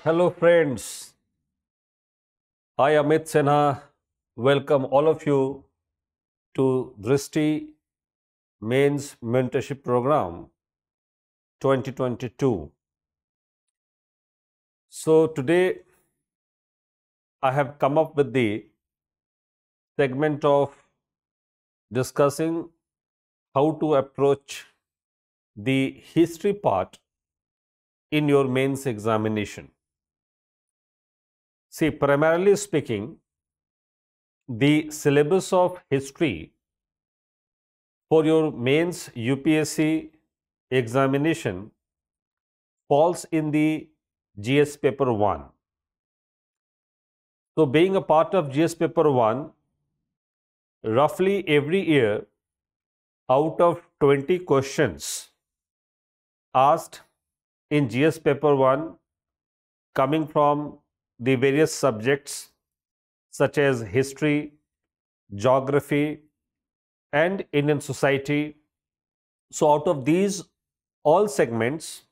Hello friends, I Amit Sinha welcome all of you to Drishti Mains Mentorship Program 2022. So today I have come up with the segment of discussing how to approach the history part in your mains examination. See, primarily speaking, the syllabus of history for your mains UPSC examination falls in the GS paper 1. So being a part of GS paper 1, roughly every year out of 20 questions asked in GS paper 1 coming from the various subjects such as history, geography and Indian society. So out of these all segments,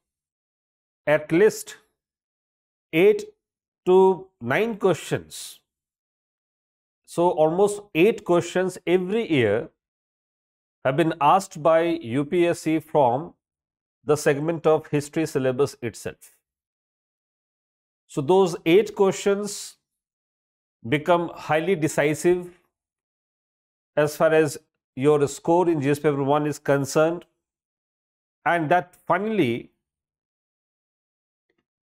at least 8 to 9 questions. So almost 8 questions every year have been asked by UPSC from the segment of history syllabus itself. So those 8 questions become highly decisive as far as your score in GS paper 1 is concerned, and that finally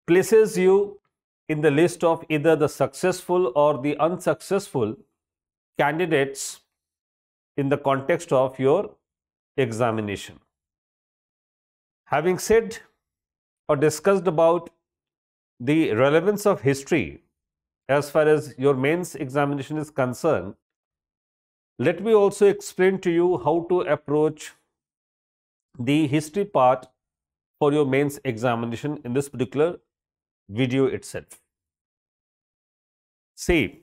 places you in the list of either the successful or the unsuccessful candidates in the context of your examination. Having said or discussed about the relevance of history as far as your mains examination is concerned, let me also explain to you how to approach the history part for your mains examination in this particular video itself. See,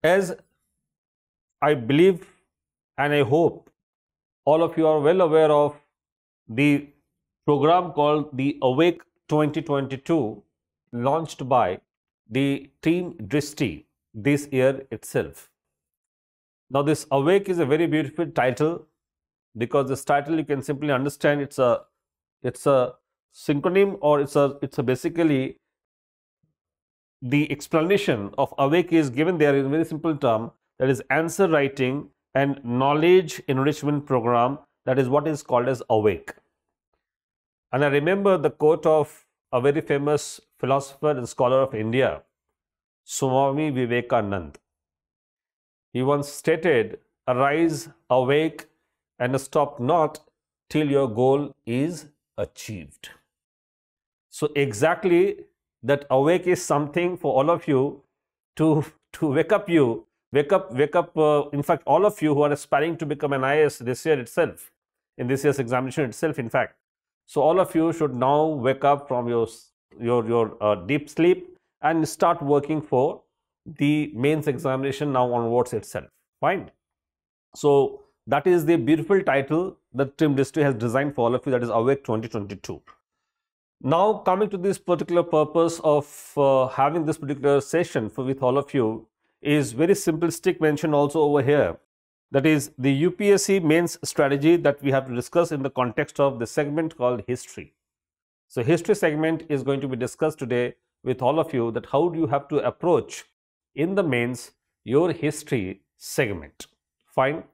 as I believe and I hope all of you are well aware of the program called the Awake 2022 launched by the team Drishti this year itself. Now this Awake is a very beautiful title, because this title you can simply understand it's a synonym, or it's a basically the explanation of Awake is given there in a very simple term, that is answer writing and knowledge enrichment program. That is what is called as Awake. And I remember the quote of a very famous philosopher and scholar of India, Swami Vivekananda. He once stated, "Arise, awake, and stop not till your goal is achieved." So exactly that awake is something for all of you to wake up. In fact, all of you who are aspiring to become an IAS this year itself, in this year's examination itself, in fact. So all of you should now wake up from your deep sleep and start working for the mains examination now onwards itself. Fine. So that is the beautiful title that Team Drishti has designed for all of you, that is Awake 2022. Now coming to this particular purpose of having this particular session with all of you is very simplistic mention also over here. That is the UPSC mains strategy that we have to discuss in the context of the segment called history. So history segment is going to be discussed today with all of you, that how do you have to approach in the mains your history segment. Fine.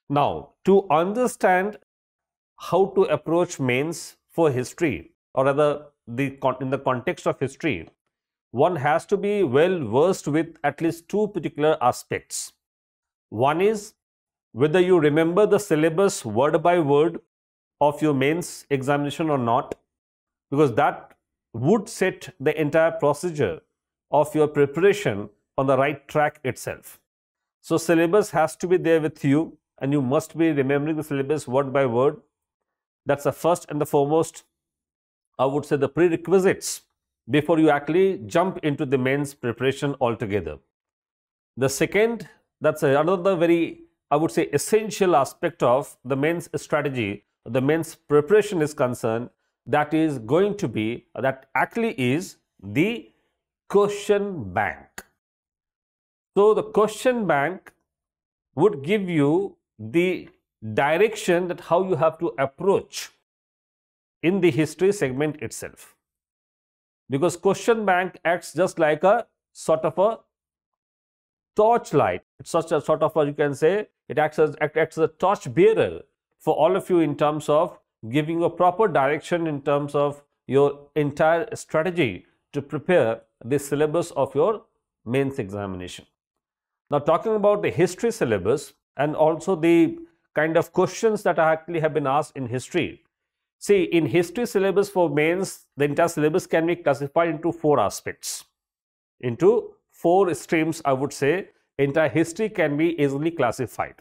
Now to understand how to approach mains for history, or rather in the context of history, one has to be well versed with at least two particular aspects. One is whether you remember the syllabus word by word of your mains examination or not, because that would set the entire procedure of your preparation on the right track itself. So syllabus has to be there with you, and you must be remembering the syllabus word by word. That's the first and the foremost, I would say, the prerequisites before you actually jump into the mains preparation altogether. The second, that's another very, I would say, essential aspect of the mains strategy, the mains preparation is concerned, that is going to be, that actually is the question bank. So the question bank would give you the direction that how you have to approach in the history segment itself. Because question bank acts just like a sort of a torchlight. It's such a sort of a, you can say, it acts as a torch bearer for all of you in terms of giving you a proper direction in terms of your entire strategy to prepare the syllabus of your mains examination. Now, talking about the history syllabus and also the kind of questions that actually have been asked in history. See, in history syllabus for mains, the entire syllabus can be classified into 4 aspects. Into 4 streams, I would say, entire history can be easily classified.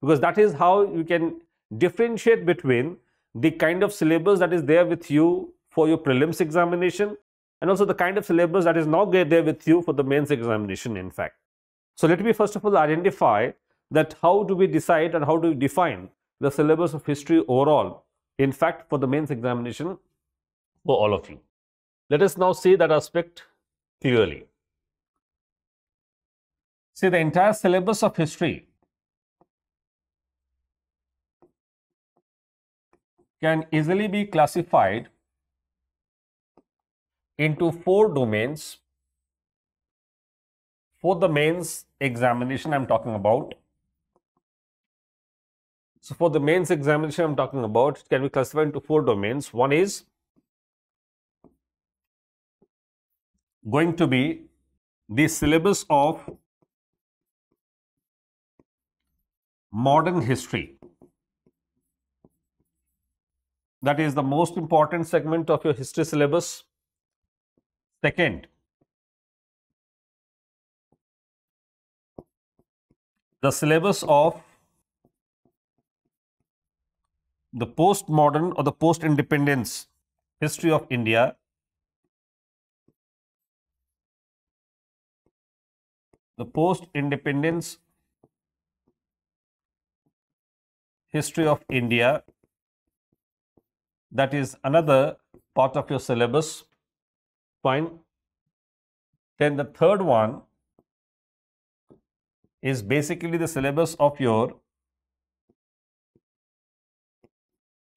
Because that is how you can differentiate between the kind of syllabus that is there with you for your prelims examination and also the kind of syllabus that is not there with you for the mains examination, in fact. So let me first of all identify that how do we decide and how do we define the syllabus of history overall, in fact, for the mains examination for all of you. Let us now see that aspect clearly. See, the entire syllabus of history can easily be classified into 4 domains for the mains examination I'm talking about. So for the mains examination I'm talking about, it can be classified into 4 domains. One is going to be the syllabus of modern history. That is the most important segment of your history syllabus. Second, the syllabus of the post-modern or the post-independence history of India. The post-independence history of India, that is another part of your syllabus. Fine. Then the third one is basically the syllabus of your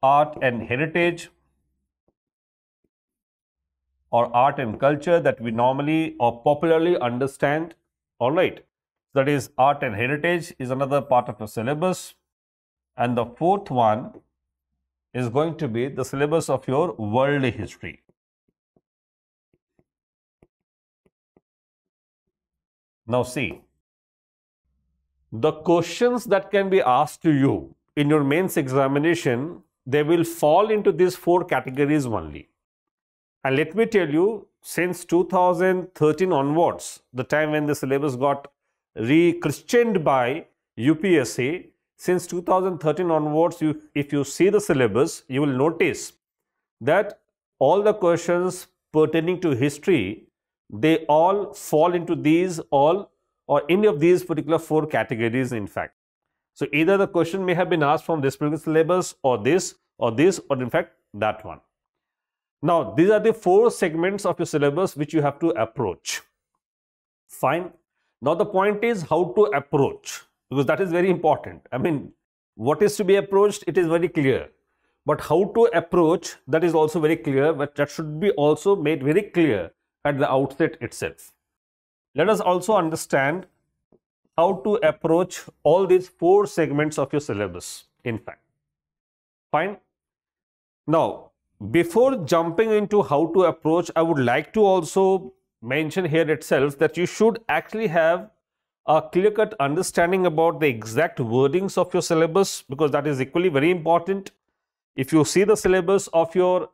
art and heritage or art and culture that we normally or popularly understand. All right. That is art and heritage is another part of your syllabus. And the fourth one is going to be the syllabus of your world history. Now see, the questions that can be asked to you in your mains examination, they will fall into these 4 categories only. And let me tell you, since 2013 onwards, the time when the syllabus got re-christened by UPSC, since 2013 onwards, if you see the syllabus, you will notice that all the questions pertaining to history, they all fall into these or any of these particular 4 categories, in fact. So either the question may have been asked from this particular syllabus or this or in fact that one. Now, these are the 4 segments of your syllabus which you have to approach. Fine. Now, the point is how to approach, because that is very important. I mean, what is to be approached, it is very clear. But how to approach, that is also very clear, but that should be also made very clear at the outset itself. Let us also understand how to approach all these 4 segments of your syllabus, in fact. Fine. Now, before jumping into how to approach, I would like to also mention here itself that you should actually have a clear-cut understanding about the exact wordings of your syllabus, because that is equally very important. If you see the syllabus of your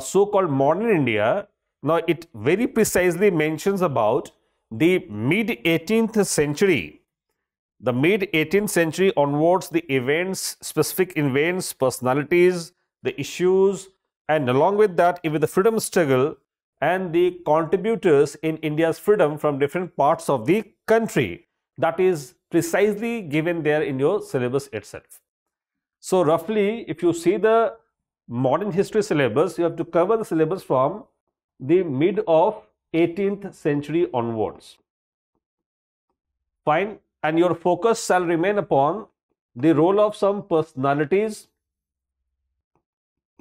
so-called modern India, now it very precisely mentions about the mid-18th century. The mid-18th century onwards, the events, specific events, personalities, the issues, and along with that, even the freedom struggle and the contributors in India's freedom from different parts of the country. That is precisely given there in your syllabus itself. So roughly, if you see the modern history syllabus, you have to cover the syllabus from the mid of 18th century onwards. Fine. And your focus shall remain upon the role of some personalities,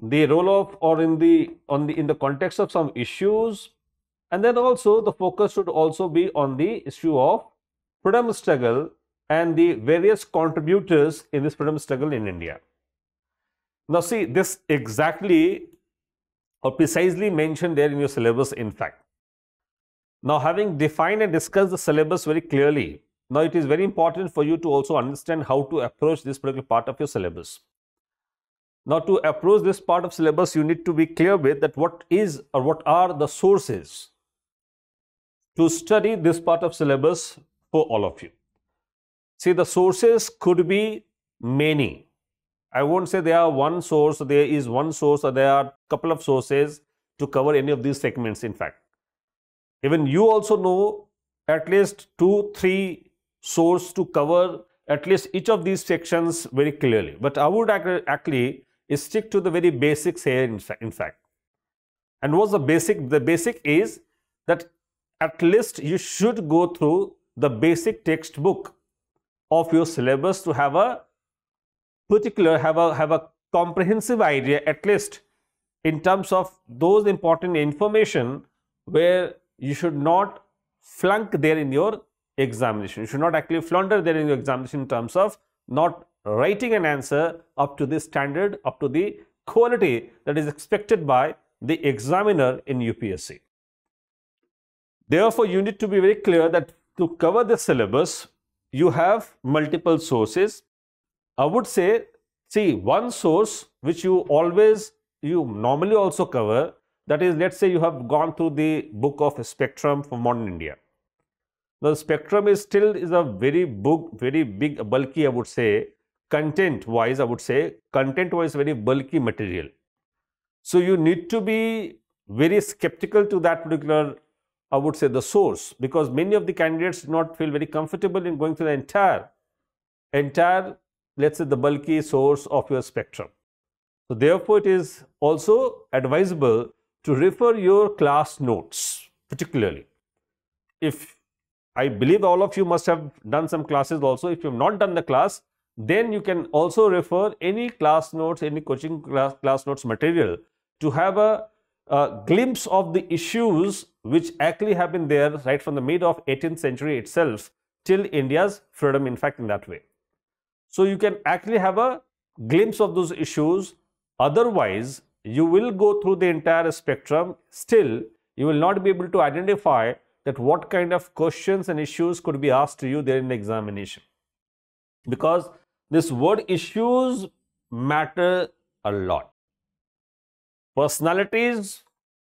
the role of or in the context of some issues, and then also the focus should also be on the issue of freedom struggle and the various contributors in this freedom struggle in India. Now see, this exactly or precisely mentioned there in your syllabus in fact. Now having defined and discussed the syllabus very clearly, now it is very important for you to also understand how to approach this particular part of your syllabus. Now to approach this part of syllabus, you need to be clear with that what is or what are the sources to study this part of syllabus for all of you. See, the sources could be many. I won't say there are one source, there is one source, or there are a couple of sources to cover any of these segments in fact. Even you also know at least 2-3 sources to cover at least each of these sections very clearly. But I would actually stick to the very basics here in fact. And what's the basic? The basic is that at least you should go through the basic textbook of your syllabus to have a comprehensive idea, at least in terms of those important information where you should not flunk there in your examination. You should not actually flounder there in your examination in terms of not writing an answer up to the standard, up to the quality that is expected by the examiner in UPSC. Therefore, you need to be very clear that to cover the syllabus, you have multiple sources. I would say, see, one source which you normally also cover, that is, let's say you have gone through the book of Spectrum for modern India. The Spectrum is a very big, bulky, I would say, content-wise, very bulky material. So you need to be very skeptical to that particular, I would say, the source, because many of the candidates do not feel very comfortable in going through the entire, let's say, the bulky source of your Spectrum. So therefore, it is also advisable to refer your class notes, particularly. If I believe all of you must have done some classes also. If you have not done the class, then you can also refer any class notes, any coaching class notes material to have a glimpse of the issues which actually have been there right from the mid of 18th century itself till India's freedom, in fact, in that way. So you can actually have a glimpse of those issues. Otherwise, you will go through the entire Spectrum. Still, you will not be able to identify that what kind of questions and issues could be asked to you there in the examination. Because this word issues matter a lot. Personalities,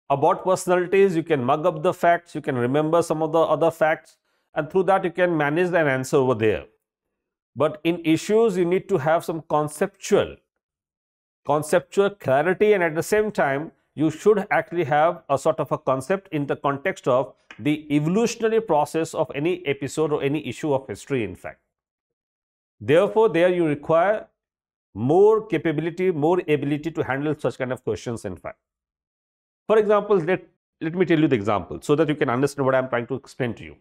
about personalities, you can mug up the facts, you can remember some of the other facts, and through that you can manage an answer over there. But in issues, you need to have some conceptual clarity, and at the same time, you should actually have a sort of a concept in the context of the evolutionary process of any episode or any issue of history, in fact. Therefore, there you require more capability, more ability to handle such kind of questions, in fact. For example, let me tell you the example so that you can understand what I am trying to explain to you.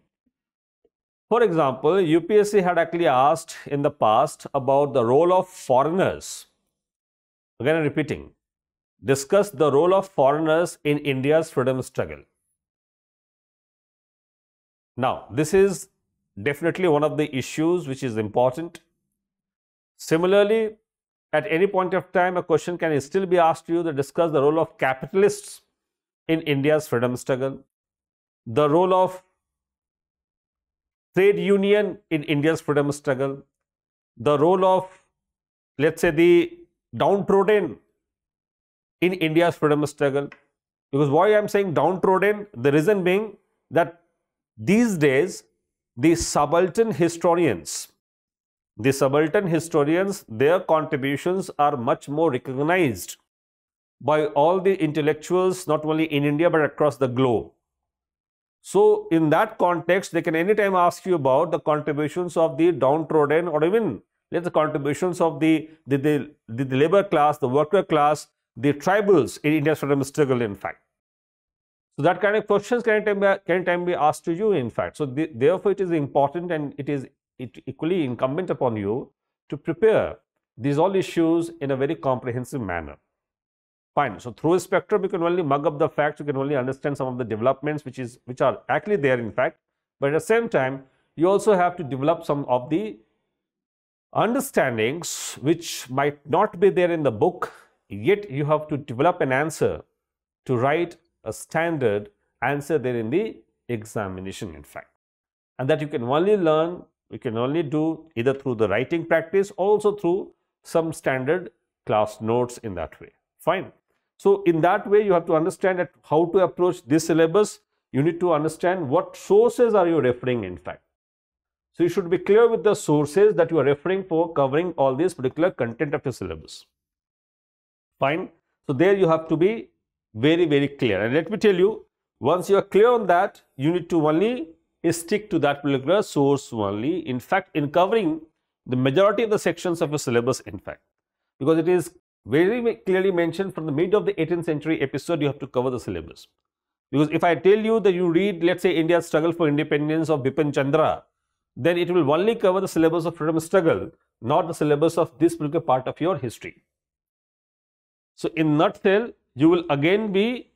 For example, UPSC had actually asked in the past about the role of foreigners. Again, I'm repeating. Discuss the role of foreigners in India's freedom struggle. Now, this is definitely one of the issues which is important. Similarly, at any point of time, a question can still be asked to you to discuss the role of capitalists in India's freedom struggle, the role of trade union in India's freedom struggle, the role of, let's say, the downtrodden in India's freedom struggle. Because why I'm saying downtrodden, the reason being that these days the subaltern historians, their contributions are much more recognized by all the intellectuals, not only in India but across the globe. So in that context, they can anytime ask you about the contributions of the downtrodden, or even the contributions of the labor class, the worker class, the tribals in India's freedom struggle, in fact. So that kind of questions can be asked to you, in fact. So therefore, it is important and it is equally incumbent upon you to prepare these all issues in a very comprehensive manner. Fine. So through a spectrum, you can only mug up the facts, you can only understand some of the developments which are actually there, in fact. But at the same time, you also have to develop some of the understandings which might not be there in the book, yet you have to develop an answer to write a standard answer there in the examination, in fact. And that you can only learn, you can only do either through the writing practice or also through some standard class notes in that way. Fine. So in that way, you have to understand that how to approach this syllabus. You need to understand what sources are you referring, in fact. So you should be clear with the sources that you are referring for covering all this particular content of your syllabus. Fine. So there you have to be very, very clear. And let me tell you, once you are clear on that, you need to only stick to that particular source only. In fact, in covering the majority of the sections of your syllabus, in fact, because it is very clearly mentioned from the mid of the 18th century episode, you have to cover the syllabus. Because if I tell you that you read, let's say, India's struggle for independence of Bipin Chandra, then it will only cover the syllabus of freedom struggle, not the syllabus of this particular part of your history. So in nutshell, you will again be,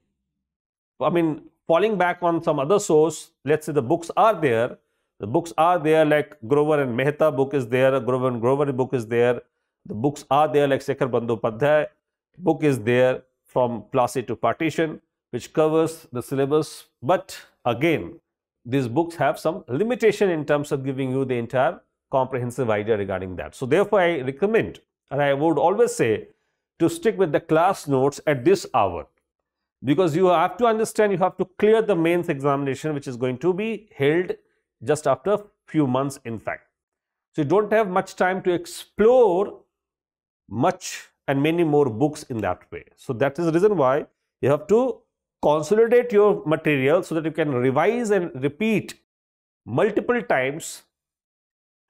falling back on some other source. Let's say the books are there. The books are there, like Grover and Mehta book is there, Grover and Grover book is there. The books are there, like Shekhar Bandyopadhyay book is there, from Placid to Partition, which covers the syllabus. But again, these books have some limitation in terms of giving you the entire comprehensive idea regarding that. So therefore, I recommend, and I would always say, to stick with the class notes at this hour, because you have to understand, you have to clear the mains examination, which is going to be held just after a few months, in fact. So you don't have much time to explore much and many more books in that way. So that is the reason why you have to consolidate your material so that you can revise and repeat multiple times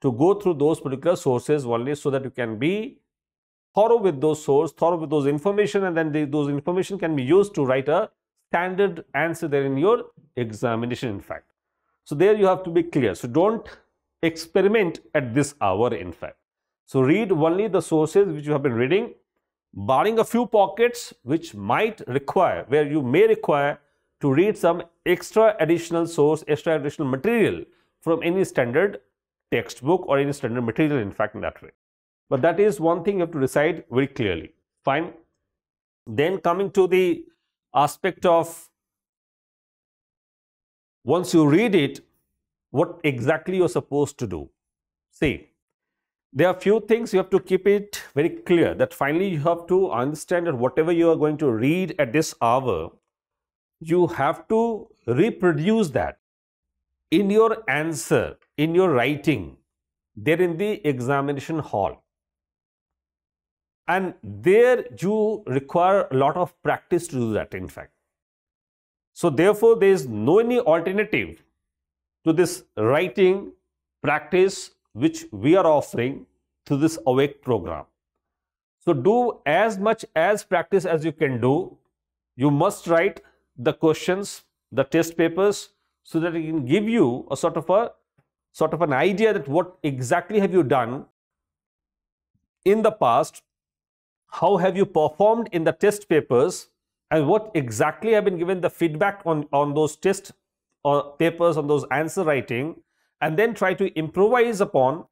to go through those particular sources only, so that you can be thorough with those sources, thorough with those information, and then those information can be used to write a standard answer there in your examination, in fact. So there you have to be clear. So don't experiment at this hour, in fact. So read only the sources which you have been reading, barring a few pockets which might require, where you may require to read some extra additional source, extra additional material from any standard textbook or any standard material, in fact, in that way. But that is one thing you have to decide very clearly. Fine. Then coming to the aspect of, once you read it, what exactly you're supposed to do. See, there are few things you have to keep it very clear, that finally you have to understand that whatever you are going to read at this hour, you have to reproduce that in your answer, in your writing, there in the examination hall. And there you require a lot of practice to do that, in fact. So therefore, there is no any alternative to this writing practice which we are offering through this Awake program. So do as much as practice as you can do. You must write the questions, the test papers, so that it can give you a sort of an idea that what exactly have you done in the past, how have you performed in the test papers, and what exactly have been given the feedback on those test or papers, on those answer writing, and then try to improvise upon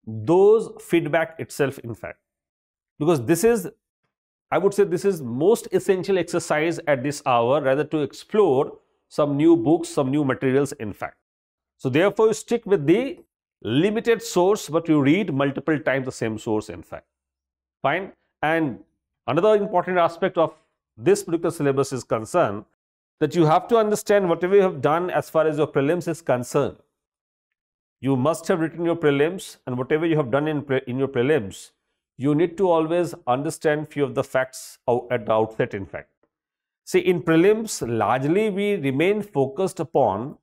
those feedback itself, in fact. Because this is, I would say, this is most essential exercise at this hour, rather to explore some new books, some new materials, in fact. So therefore, you stick with the limited source, but you read multiple times the same source, in fact. Fine. And another important aspect of this particular syllabus is concerned, that you have to understand whatever you have done as far as your prelims is concerned. You must have written your prelims, and whatever you have done in your prelims, you need to always understand few of the facts at the outset, in fact. See, in prelims, largely we remain focused upon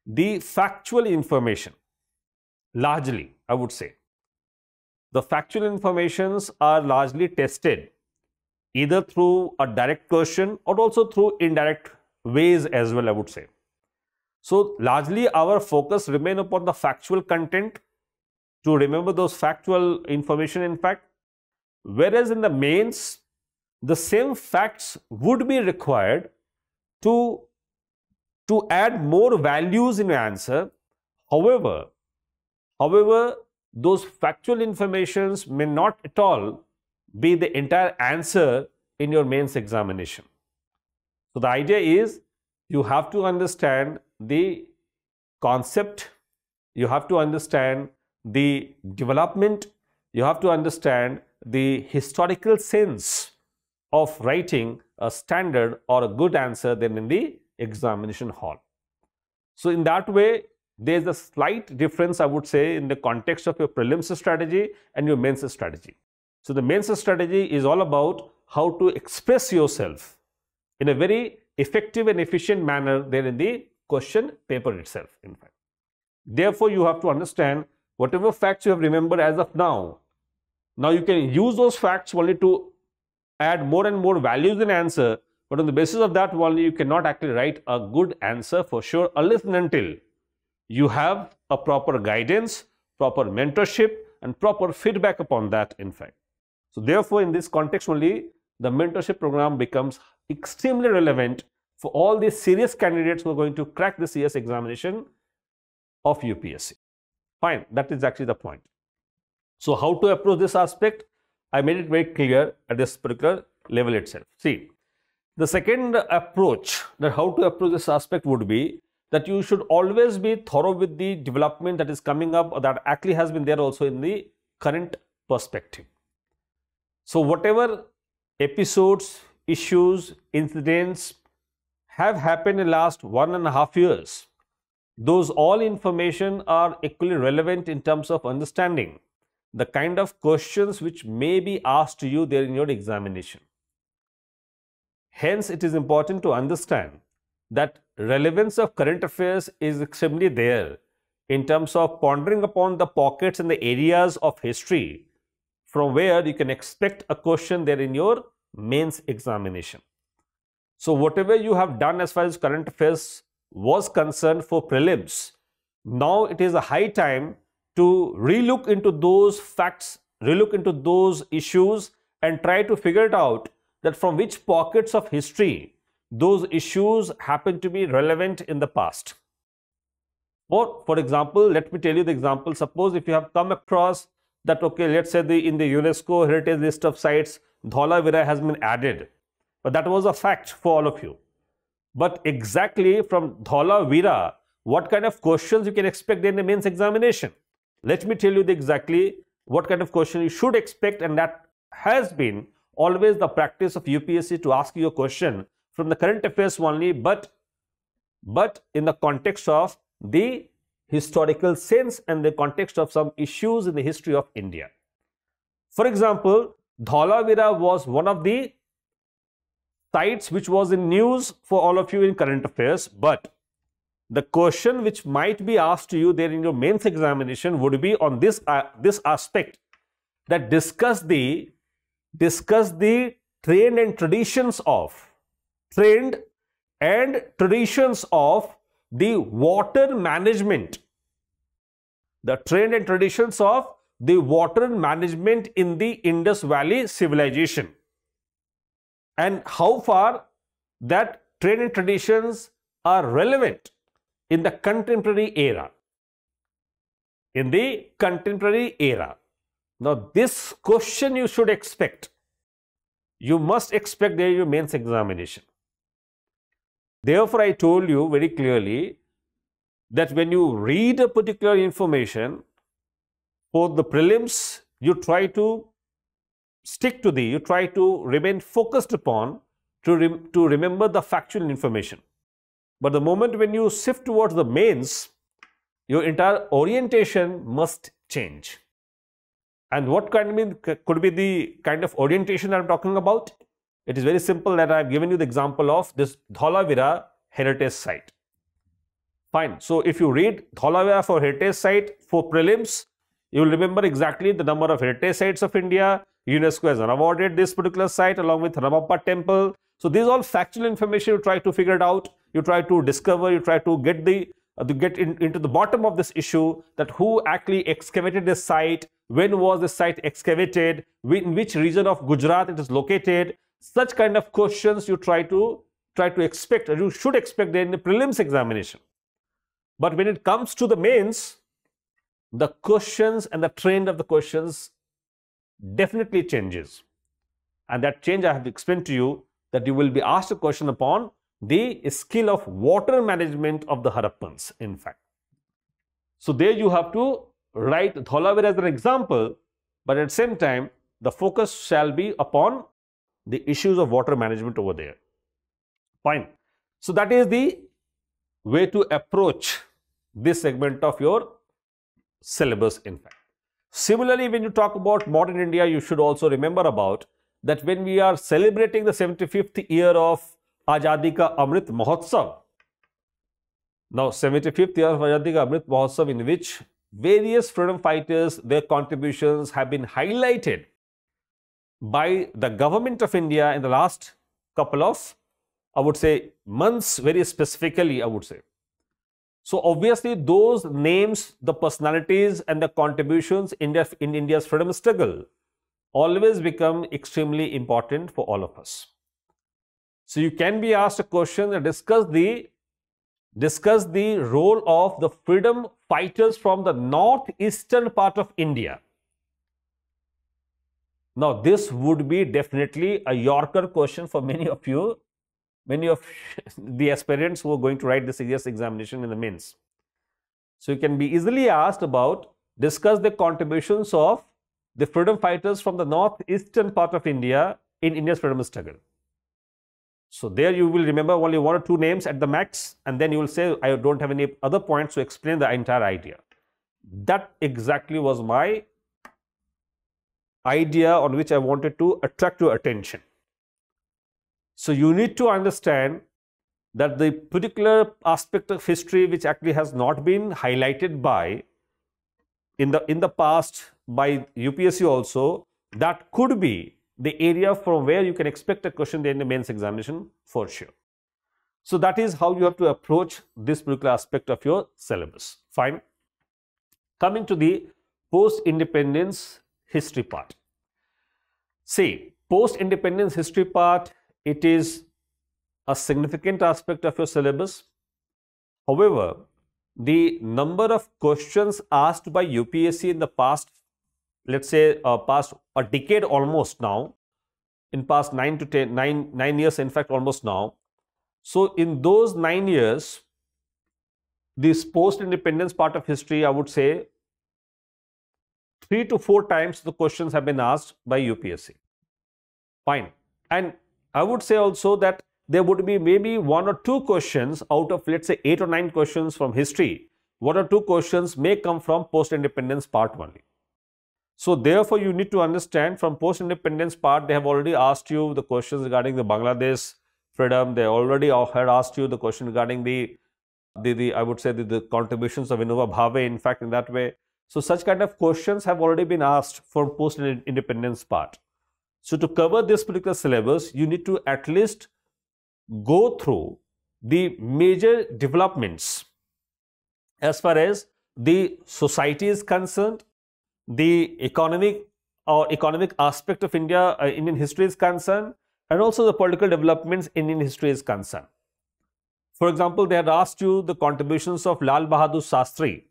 the factual information. Largely, I would say. The factual informations are largely tested either through a direct question or also through indirect ways as well, I would say. So largely our focus remain upon the factual content, to remember those factual information in fact, whereas in the mains, the same facts would be required to add more values in your answer. However, those factual informations may not at all be the entire answer in your mains examination. So the idea is you have to understand the concept, you have to understand the development, you have to understand the historical sense of writing a standard or a good answer then in the examination hall. So in that way, there is a slight difference, I would say, in the context of your prelims strategy and your mains strategy. So the mains strategy is all about how to express yourself in a very effective and efficient manner there in the question paper itself, in fact. Therefore, you have to understand whatever facts you have remembered as of now. Now you can use those facts only to add more and more values in answer, but on the basis of that only you cannot actually write a good answer for sure, unless and until you have a proper guidance, proper mentorship and proper feedback upon that, in fact. So therefore, in this context only, the mentorship program becomes extremely relevant for all these serious candidates who are going to crack the CS examination of UPSC. Fine, that is actually the point. So how to approach this aspect? I made it very clear at this particular level itself. See, the second approach, that how to approach this aspect would be that you should always be thorough with the development that is coming up or that actually has been there also in the current perspective. So whatever episodes, issues, incidents have happened in the last 1.5 years, those all information are equally relevant in terms of understanding the kind of questions which may be asked to you there in your examination. Hence, it is important to understand that relevance of current affairs is extremely there in terms of pondering upon the pockets and the areas of history from where you can expect a question there in your mains examination. So whatever you have done as far as current affairs was concerned for prelims, now it is a high time to relook into those facts, relook into those issues and try to figure it out that from which pockets of history those issues happen to be relevant in the past. Or for example, let me tell you the example. Suppose if you have come across that, okay, let's say in the UNESCO heritage list of sites, Dholavira has been added, but that was a fact for all of you. But exactly from Dholavira, what kind of questions you can expect in the mains examination? Let me tell you exactly what kind of question you should expect, and that has been always the practice of UPSC to ask you a question from the current affairs only, but in the context of the historical sense and the context of some issues in the history of India. For example, Dholavira was one of the sites which was in news for all of you in current affairs, but the question which might be asked to you there in your mains examination would be on this aspect, that discuss the trend and traditions of the water management. The trend and traditions of the water management in the Indus Valley civilization, and how far that trend and traditions are relevant in the contemporary era. Now, this question you should expect. You must expect there in your mains examination. Therefore, I told you very clearly that when you read a particular information for the prelims, you try to you try to remain focused upon to remember the factual information. But the moment when you shift towards the mains, your entire orientation must change. And what could be the kind of orientation that I'm talking about? It is very simple, that I've given you the example of this Dholavira heritage site. Fine. So if you read Dholavira for heritage site for prelims, you will remember exactly the number of heritage sites of India. UNESCO has awarded this particular site along with Ramappa temple, So these are all factual information. You try to figure it out, you try to discover, you try to get into the bottom of this issue, that who actually excavated this site, when was this site excavated, in which region of Gujarat it is located. Such kind of questions you try to expect, or you should expect in the prelims examination. But when it comes to the mains, the questions and the trend of the questions definitely changes. And that change I have explained to you, that you will be asked a question upon the skill of water management of the Harappans, in fact. So there you have to write Dholavira as an example, but at the same time, the focus shall be upon the issues of water management over there. Fine. So that is the way to approach this segment of your syllabus, in fact. Similarly, when you talk about modern India, you should also remember about that when we are celebrating the 75th year of Azadi Ka Amrit Mahotsav. Now, 75th year of Azadi Ka Amrit Mahotsav, in which various freedom fighters, their contributions have been highlighted by the government of India in the last couple of, I would say, months, very specifically, I would say. So obviously those names, the personalities and the contributions in India's freedom struggle always become extremely important for all of us. So you can be asked a question and discuss the role of the freedom fighters from the northeastern part of India. Now this would be definitely a Yorker question for many of you, many of the aspirants who are going to write the CSE examination in the mains. So you can be easily asked about, discuss the contributions of the freedom fighters from the northeastern part of India in India's freedom struggle. So there you will remember only one or two names at the max, and then you will say, I don't have any other points to explain the entire idea. That exactly was my idea on which I wanted to attract your attention. So you need to understand that the particular aspect of history which actually has not been highlighted by in the past by UPSC also, that could be the area from where you can expect a question in the mains examination for sure. So that is how you have to approach this particular aspect of your syllabus. Fine. Coming to the post-independence history part. See, post-independence history part, it is a significant aspect of your syllabus. However, the number of questions asked by UPSC in the past, let's say past a decade almost now, in past 9 years, in fact almost now. So in those 9 years, this post-independence part of history, I would say 3 to 4 times the questions have been asked by UPSC. Fine. And I would say also that there would be maybe 1 or 2 questions out of, let's say, 8 or 9 questions from history. 1 or 2 questions may come from post-independence part only. So therefore, you need to understand from post-independence part, they have already asked you the questions regarding the Bangladesh freedom. They already had asked you the question regarding the I would say the contributions of Vinoba Bhave, in fact, in that way. So such kind of questions have already been asked for post-independence part. So to cover this particular syllabus, you need to at least go through the major developments as far as the society is concerned, the economic aspect of Indian history is concerned, and also the political developments in Indian history is concerned. For example, they had asked you the contributions of Lal Bahadur Shastri.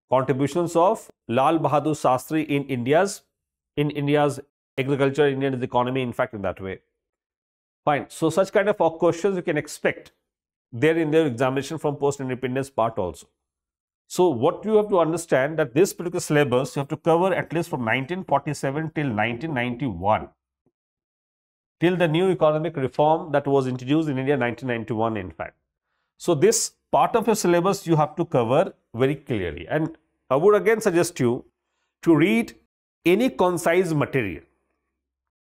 Contributions of Lal Bahadur Shastri in India's agriculture, India's economy, in fact, in that way. Fine. So such kind of questions you can expect there in their examination from post-independence part also. So what you have to understand, that this particular syllabus you have to cover at least from 1947 till 1991, till the new economic reform that was introduced in India in 1991, in fact. So this part of your syllabus you have to cover very clearly. And I would again suggest you to read any concise material.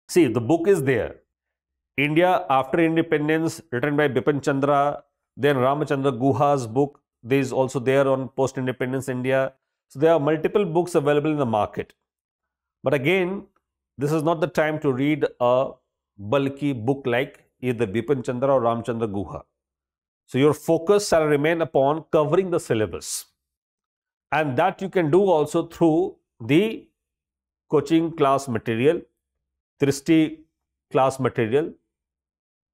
See, the book is there. India After Independence, written by Bipin Chandra, then Ramachandra Guha's book. There is also there on post-independence India. So there are multiple books available in the market. But again, this is not the time to read a bulky book like either Bipan Chandra or Ramchandra Guha. So your focus shall remain upon covering the syllabus, and that you can do also through the coaching class material, Drishti class material.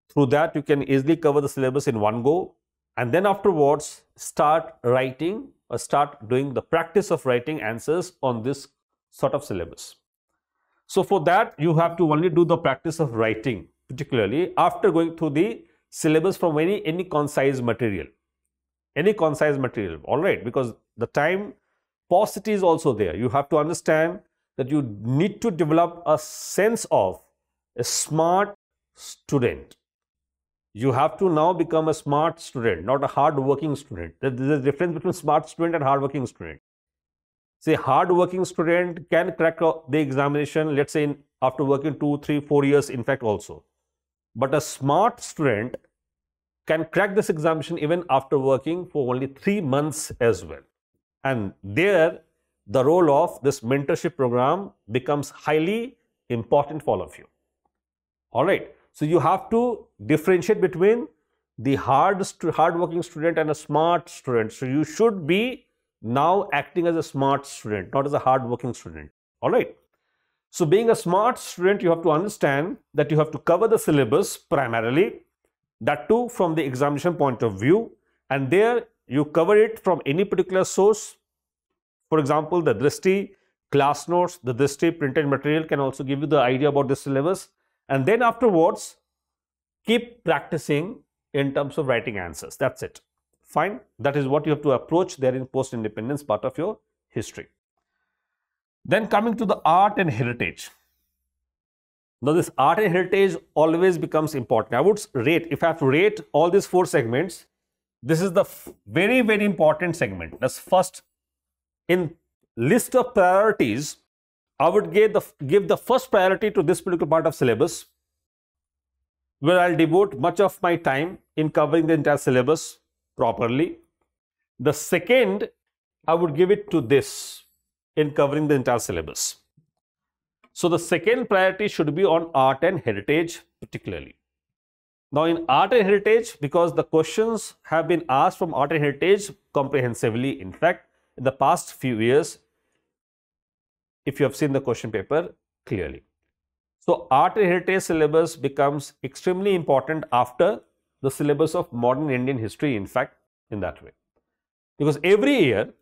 Through that you can easily cover the syllabus in one go, and then afterwards start writing or start doing the practice of writing answers on this sort of syllabus. So for that you have to only do the practice of writing, particularly after going through the syllabus from any concise material, all right, because the time paucity is also there. You have to understand that you need to develop a sense of a smart student. You have to now become a smart student, not a hard-working student. There is a difference between smart student and hard-working student. Say, hard-working student can crack the examination, let's say, after working 2, 3, 4 years, in fact, also. But a smart student can crack this examination even after working for only 3 months as well. And there, the role of this mentorship program becomes highly important for all of you. All right. So you have to differentiate between the hard-working student and a smart student. So you should be now acting as a smart student, not as a hard-working student. All right. So being a smart student, you have to understand that you have to cover the syllabus primarily, that too from the examination point of view, and there you cover it from any particular source. For example, the Drishti class notes, the Drishti printed material can also give you the idea about the syllabus. And then afterwards, keep practicing in terms of writing answers. That's it. Fine. That is what you have to approach there in post-independence part of your history. Then coming to the art and heritage. Now this art and heritage always becomes important. I would rate, if I have to rate all these 4 segments, this is the very, very important segment. That's first in list of priorities. I would give the first priority to this particular part of syllabus, where I'll devote much of my time in covering the entire syllabus properly. The second, I would give it to this in covering the entire syllabus. So the second priority should be on art and heritage particularly. Now in art and heritage, because the questions have been asked from art and heritage comprehensively, in fact, in the past few years, if you have seen the question paper clearly. So art and heritage syllabus becomes extremely important after the syllabus of modern Indian history, in fact, in that way. Because every year,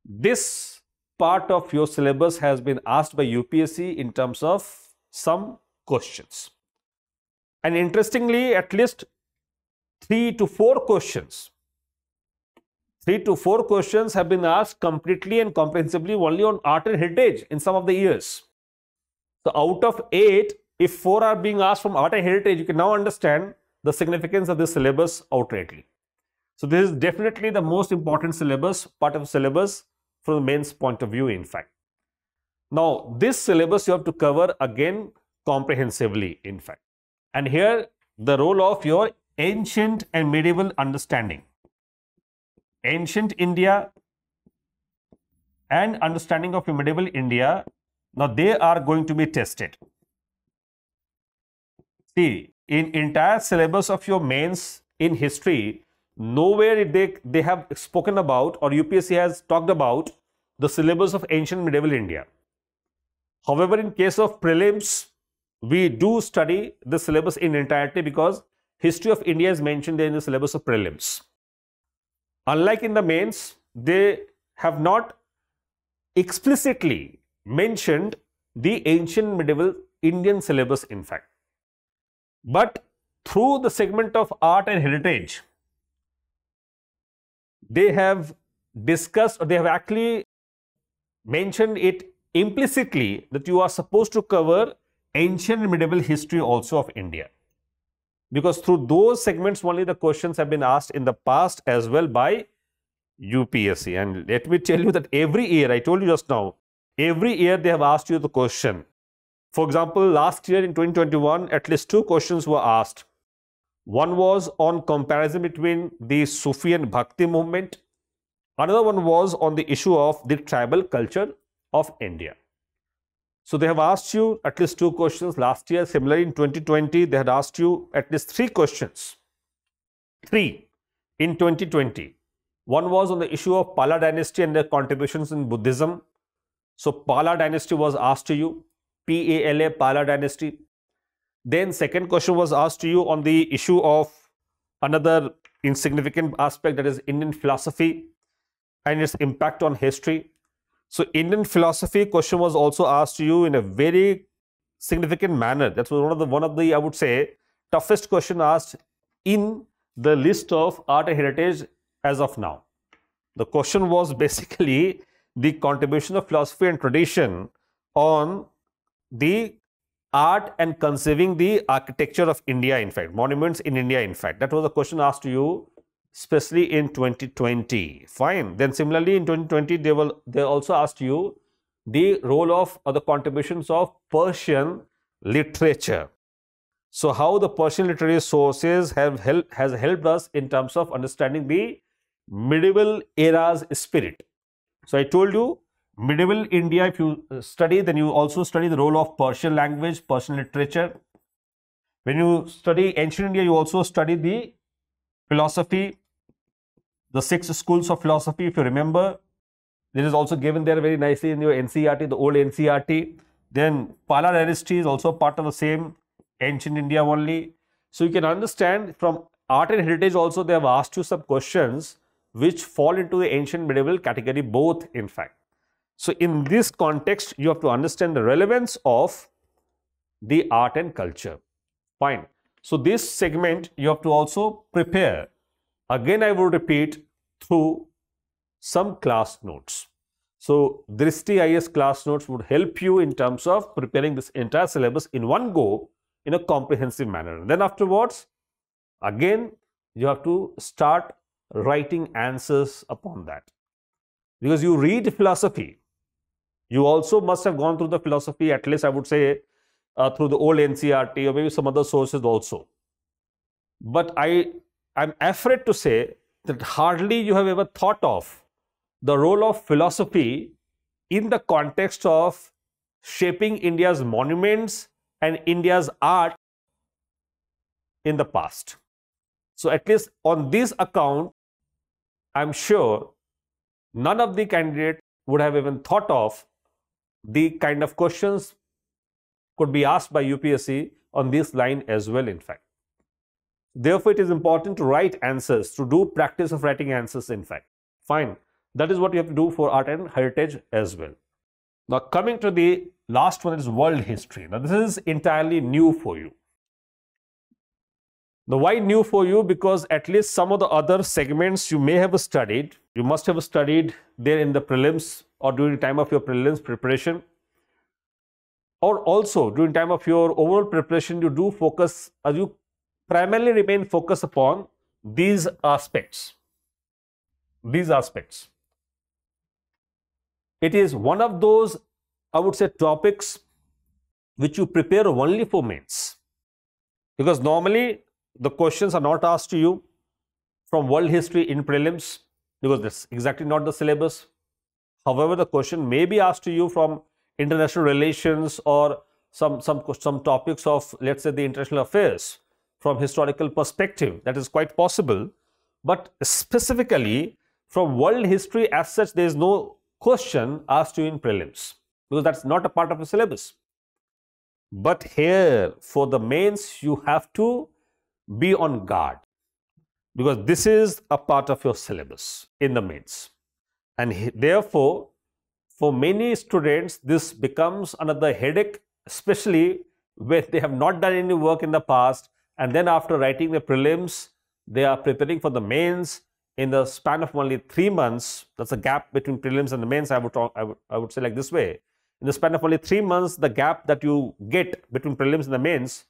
this part of your syllabus has been asked by UPSC in terms of some questions. And interestingly, at least 3 to 4 questions have been asked completely and comprehensively only on art and heritage in some of the years. So out of 8, if 4 are being asked from art and heritage, you can now understand the significance of this syllabus outrightly. So this is definitely the most important syllabus, part of the syllabus from the mains point of view, in fact. Now this syllabus you have to cover again comprehensively, in fact. And here the role of your ancient and medieval understanding. Ancient India and understanding of your medieval India, now they are going to be tested. See, in entire syllabus of your mains in history, nowhere they have spoken about, or UPSC has talked about, the syllabus of ancient medieval India. However, in case of prelims, we do study the syllabus in entirety because history of India is mentioned there in the syllabus of prelims. Unlike in the mains, they have not explicitly mentioned the ancient medieval Indian syllabus, in fact. But through the segment of art and heritage, they have discussed, or they have actually mentioned it implicitly, that you are supposed to cover ancient and medieval history also of India. Because through those segments only the questions have been asked in the past as well by UPSC. And let me tell you that every year, I told you just now, every year they have asked you the question. For example, last year in 2021, at least 2 questions were asked. One was on comparison between the Sufi and Bhakti movement. Another one was on the issue of the tribal culture of India. So they have asked you at least 2 questions last year. Similarly, in 2020, they had asked you at least 3 questions. 3 in 2020. One was on the issue of Pala dynasty and their contributions in Buddhism. So Pala dynasty was asked to you, P-A-L-A, Pala dynasty. Then second question was asked to you on the issue of another insignificant aspect, that is Indian philosophy and its impact on history. So Indian philosophy question was also asked to you in a very significant manner. That was one of the I would say toughest question asked in the list of art and heritage as of now. The question was basically the contribution of philosophy and tradition on the art and conceiving the architecture of India, in fact, monuments in India, in fact. That was a question asked to you, especially in 2020. Fine. Then similarly in 2020, they also asked you the role of or the contributions of Persian literature. So how the Persian literary sources has helped us in terms of understanding the medieval era's spirit. So I told you, medieval India, if you study, then you also study the role of Persian language, Persian literature. When you study ancient India, you also study the philosophy, the 6 schools of philosophy, if you remember. This is also given there very nicely in your NCERT, the old NCERT. Then Pala dynasty is also part of the same ancient India only. So you can understand from art and heritage also they have asked you some questions which fall into the ancient medieval category, both in fact. So in this context, you have to understand the relevance of the art and culture. Fine. So this segment you have to also prepare. Again, I will repeat through some class notes. So Drishti IAS class notes would help you in terms of preparing this entire syllabus in one go in a comprehensive manner. Then afterwards, again, you have to start writing answers upon that. Because you read philosophy, you also must have gone through the philosophy, at least I would say through the old NCERT or maybe some other sources also. But I'm afraid to say that hardly you have ever thought of the role of philosophy in the context of shaping India's monuments and India's art in the past. So at least on this account, I'm sure none of the candidates would have even thought of the kind of questions could be asked by UPSC on this line as well, in fact. Therefore, it is important to write answers, to do practice of writing answers, in fact. Fine. That is what you have to do for art and heritage as well. Now, coming to the last one is world history. Now, this is entirely new for you. Now, why new for you? Because at least some of the other segments you may have studied, you must have studied there in the prelims or during the time of your prelims preparation, or also during time of your overall preparation, you do focus, or you primarily remain focused upon these aspects. These aspects. It is one of those, I would say, topics which you prepare only for mains. Because normally the questions are not asked to you from world history in prelims, because that's exactly not the syllabus. However, the question may be asked to you from international relations or some topics of, let's say, the international affairs from historical perspective. That is quite possible. But specifically from world history as such, there is no question asked to you in prelims, because that's not a part of the syllabus. But here for the mains, you have to be on guard, because this is a part of your syllabus in the mains. And therefore, for many students, this becomes another headache, especially when they have not done any work in the past, and then after writing the prelims, they are preparing for the mains in the span of only 3 months. That's a gap between prelims and the mains. I would say like this way. In the span of only 3 months, the gap that you get between prelims and the mains,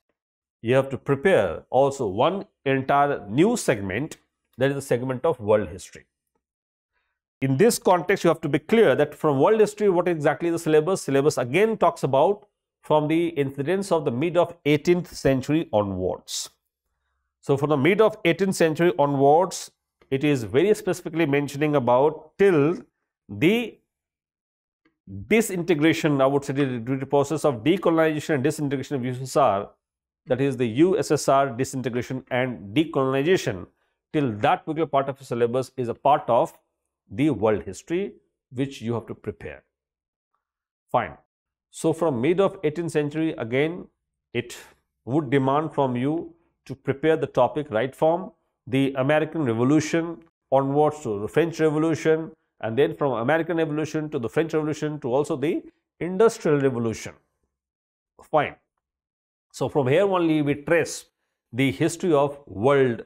you have to prepare also one entire new segment, that is the segment of world history. In this context, you have to be clear that from world history, what exactly is the syllabus? Syllabus again talks about from the incidents of the mid of 18th century onwards. So from the mid of 18th century onwards, it is very specifically mentioning about till the disintegration, I would say, the process of decolonization and disintegration of USSR, that is the USSR disintegration and decolonization, till that particular part of the syllabus is a part of the world history which you have to prepare. Fine. So from mid of 18th century, again, it would demand from you to prepare the topic right from the American Revolution onwards to the French Revolution, and then from American Revolution to the French Revolution to also the Industrial Revolution. Fine. So from here only we trace the history of world,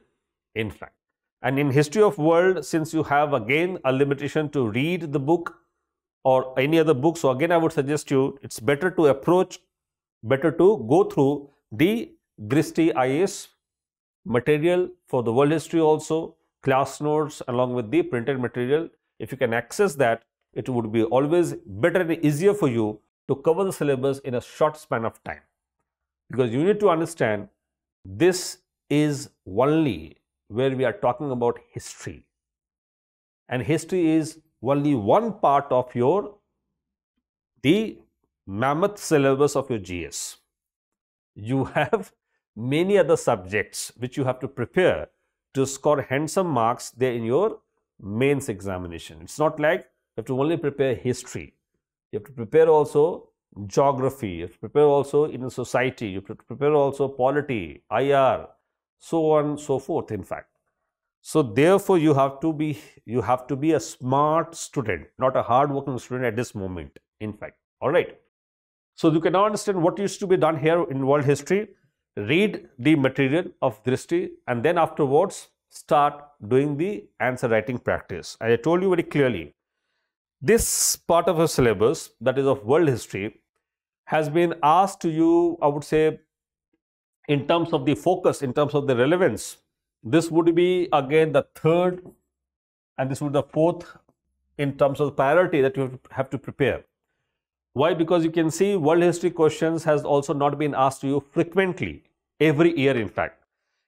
in fact. And in history of world, since you have again a limitation to read the book or any other book, so again I would suggest you, it's better to go through the Drishti IAS material for the world history also, class notes along with the printed material. If you can access that, it would be always better and easier for you to cover the syllabus in a short span of time. Because you need to understand, this is only where we are talking about history. And history is only one part of the mammoth syllabus of your GS. You have many other subjects which you have to prepare to score handsome marks there in your mains examination. It's not like you have to only prepare history. You have to prepare also geography, you have to prepare also in society, you have to prepare also polity, IR, so on and so forth, in fact. So therefore you have to be a smart student, not a hard-working student at this moment, in fact. All right. So you can now understand what used to be done here in world history. Read the material of Drishti and then afterwards start doing the answer writing practice. I told you very clearly, this part of a syllabus, that is of world history, has been asked to you, I would say, in terms of the focus, in terms of the relevance. This would be again the third and this would be the fourth in terms of the priority that you have to prepare. Why? Because you can see world history questions has also not been asked to you frequently, every year in fact.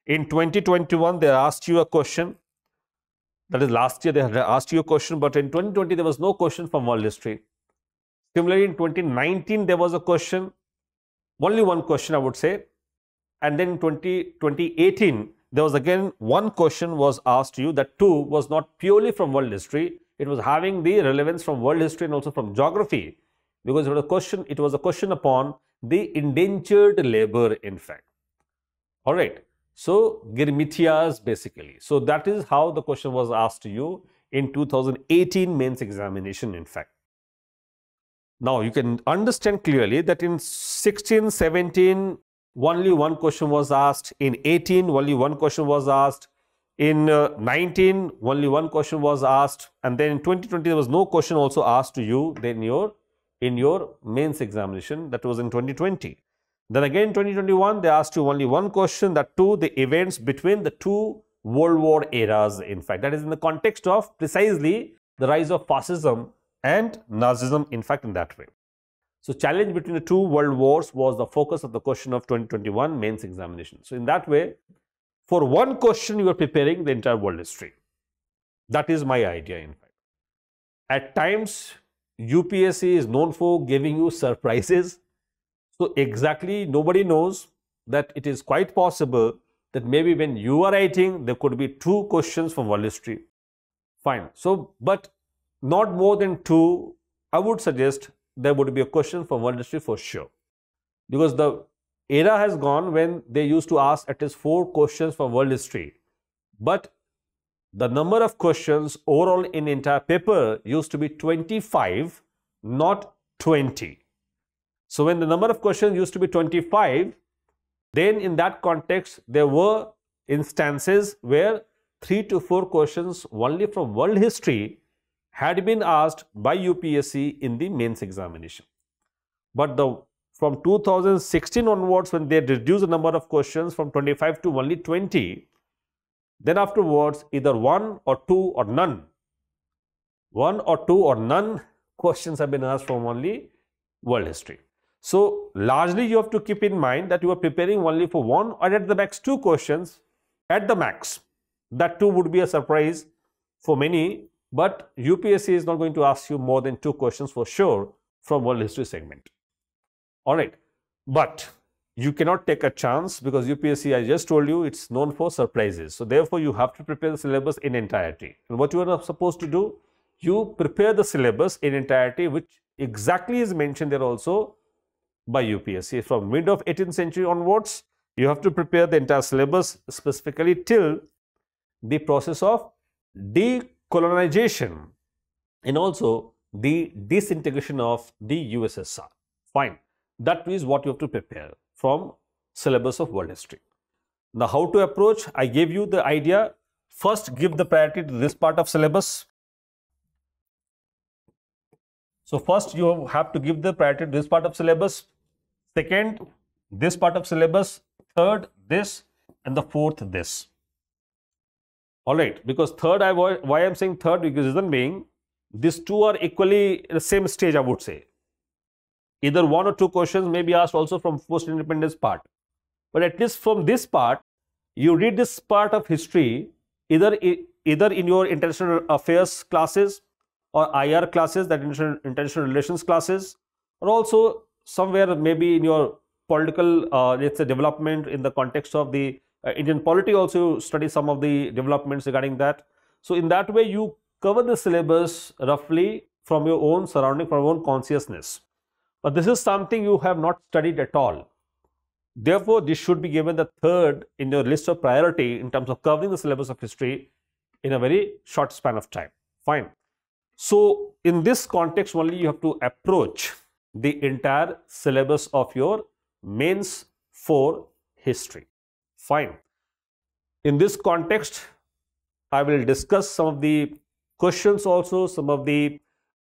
In 2021, they asked you a question. That is, last year they had asked you a question, but in 2020 there was no question from world history. Similarly, in 2019 there was a question, only one question I would say. And then in 2018, there was again one question was asked to you. That too was not purely from world history. It was having the relevance from world history and also from geography. Because it was a question upon the indentured labor, in fact. All right. So, Girmithias basically. So, that is how the question was asked to you in 2018 mains examination, in fact. Now, you can understand clearly that in 16, 17, only one question was asked. In 18, only one question was asked. In 19, only one question was asked. And then in 2020, there was no question also asked to you then in your mains examination, that was in 2020. Then again 2021, they asked you only one question, that too the events between the two World War eras, in fact. That is in the context of precisely the rise of fascism and Nazism, in fact, in that way. So challenge between the two world wars was the focus of the question of 2021 mains examination. So in that way, for one question you are preparing the entire world history. That is my idea, in fact. At times, UPSC is known for giving you surprises. So exactly nobody knows that it is quite possible that maybe when you are writing, there could be two questions from world history. Fine. So, but not more than two, I would suggest there would be a question from world history for sure. Because the era has gone when they used to ask at least 4 questions from world history. But the number of questions overall in entire paper used to be 25, not 20. So when the number of questions used to be 25, then in that context, there were instances where 3 to 4 questions only from world history had been asked by UPSC in the mains examination. But from 2016 onwards, when they reduced the number of questions from 25 to only 20, then afterwards, either 1 or 2 or none. 1 or 2 or none questions have been asked from only world history. So, largely you have to keep in mind that you are preparing only for 1 or at the max 2 questions at the max. That too would be a surprise for many, but UPSC is not going to ask you more than 2 questions for sure from world history segment. All right, but you cannot take a chance because UPSC, I just told you, it's known for surprises. So therefore, you have to prepare the syllabus in entirety. And what you are supposed to do, you prepare the syllabus in entirety, which exactly is mentioned there also by UPSC. From mid of 18th century onwards, you have to prepare the entire syllabus specifically till the process of decolonization and also the disintegration of the USSR. Fine. That is what you have to prepare from syllabus of world history. Now, how to approach? I gave you the idea. First, give the priority to this part of syllabus. So, first you have to give the priority to this part of syllabus. Second, this part of syllabus. Third, this, and the fourth, this. All right, because third, why I'm saying third, because reason being, these two are equally in the same stage, I would say. Either one or two questions may be asked also from post-independence part. But at least from this part, you read this part of history either in your international affairs classes or IR classes, that international relations classes, or also somewhere maybe in your political, let's say, development in the context of the Indian polity, also study some of the developments regarding that. So in that way, you cover the syllabus roughly from your own surrounding, from your own consciousness. But this is something you have not studied at all. Therefore, this should be given the third in your list of priority in terms of covering the syllabus of history in a very short span of time. Fine. So, in this context only, you have to approach the entire syllabus of your mains for history. Fine. In this context, I will discuss some of the questions also, some of the,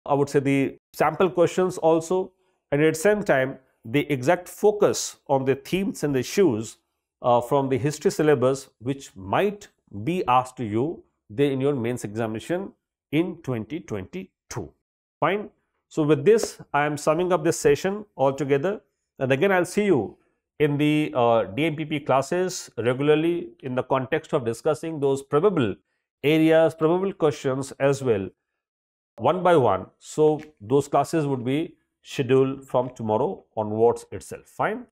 I would say, the sample questions also, and at the same time, the exact focus on the themes and the issues from the history syllabus which might be asked to you there in your mains examination in 2022. Fine. So with this, I am summing up this session altogether, and again I'll see you in the DMPP classes regularly in the context of discussing those probable areas, probable questions as well, one by one. So those classes would be scheduled from tomorrow onwards itself. Fine.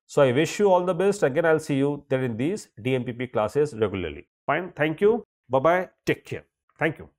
So I wish you all the best. Again, I'll see you there in these DMPP classes regularly. Fine. Thank you. Bye-bye. Take care. Thank you.